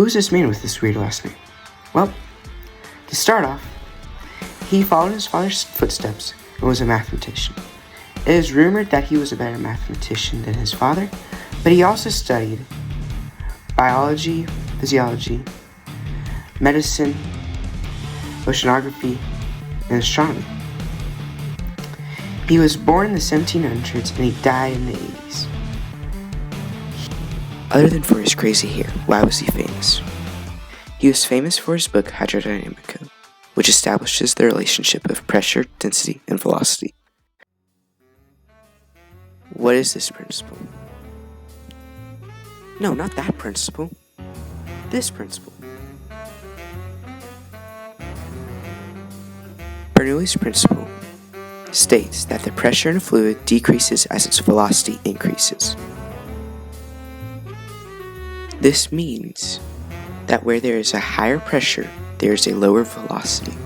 Who's this man with this weird last name? Well, to start off, he followed his father's footsteps and was a mathematician. It is rumored that he was a better mathematician than his father, but he also studied biology, physiology, medicine, oceanography, and astronomy. He was born in the 1700s and he died in the 80s. Other than for his crazy hair, why was he famous? He was famous for his book Hydrodynamica, which establishes the relationship of pressure, density, and velocity. What is this principle? No, not that principle. This principle. Bernoulli's principle states that the pressure in a fluid decreases as its velocity increases. This means that where there is a higher pressure, there is a lower velocity,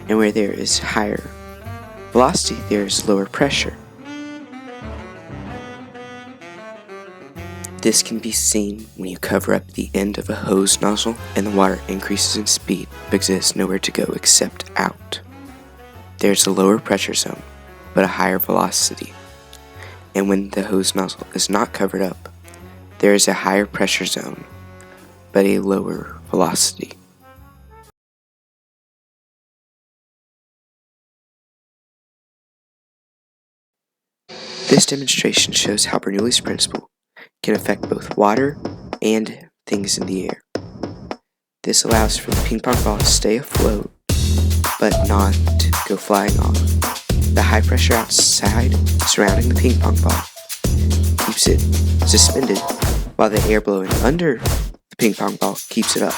and where there is higher velocity, there is lower pressure. This can be seen when you cover up the end of a hose nozzle and the water increases in speed because it has nowhere to go except out. There's a lower pressure zone, but a higher velocity. And when the hose nozzle is not covered up, there is a higher pressure zone, but a lower velocity. This demonstration shows how Bernoulli's principle can affect both water and things in the air. This allows for the ping pong ball to stay afloat, but not go flying off. The high pressure outside surrounding the ping pong ball keeps it suspended, while the air blowing under the ping pong ball keeps it up.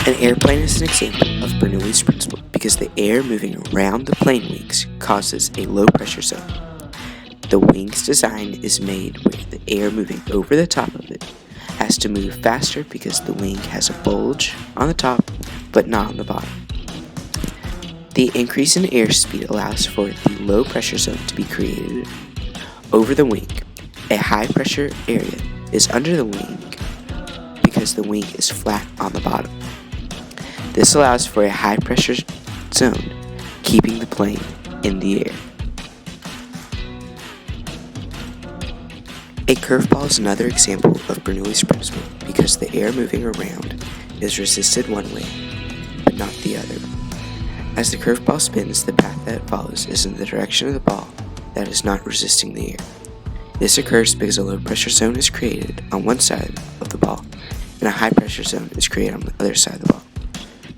An airplane is an example of Bernoulli's principle because the air moving around the plane wings causes a low pressure zone. The wing's design is made where the air moving over the top of it has to move faster because the wing has a bulge on the top but not on the bottom. The increase in airspeed allows for the low pressure zone to be created over the wing. A high pressure area is under the wing because the wing is flat on the bottom. This allows for a high pressure zone, keeping the plane in the air. A curveball is another example of Bernoulli's principle because the air moving around is resisted one way, but not the other. As the curveball spins, the path that it follows is in the direction of the ball that is not resisting the air. This occurs because a low pressure zone is created on one side of the ball, and a high pressure zone is created on the other side of the ball.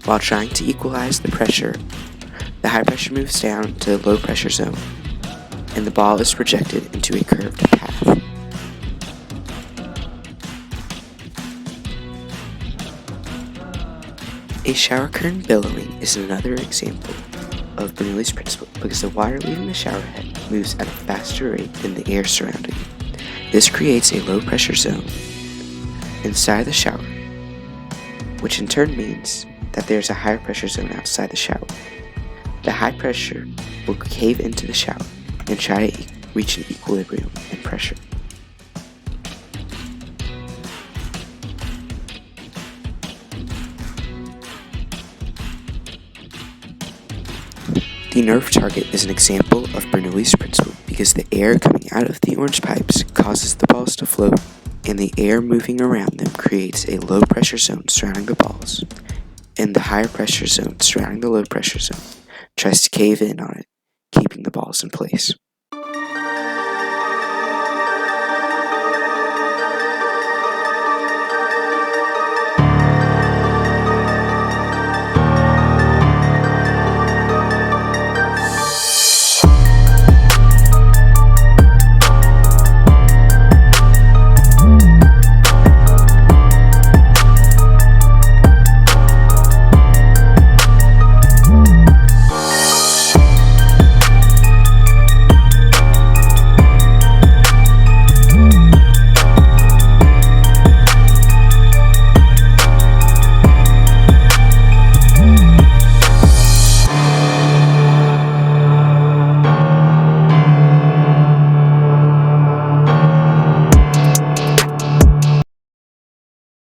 While trying to equalize the pressure, the high pressure moves down to the low pressure zone, and the ball is projected into a curved path. A shower curtain billowing is another example of Bernoulli's principle because the water leaving the shower head moves at a faster rate than the air surrounding it. This creates a low pressure zone inside the shower, which in turn means that there is a higher pressure zone outside the shower. The high pressure will cave into the shower and try to reach an equilibrium in pressure. The nerve target is an example of Bernoulli's principle because the air coming out of the orange pipes causes the balls to float, and the air moving around them creates a low pressure zone surrounding the balls, and the higher pressure zone surrounding the low pressure zone tries to cave in on it, keeping the balls in place.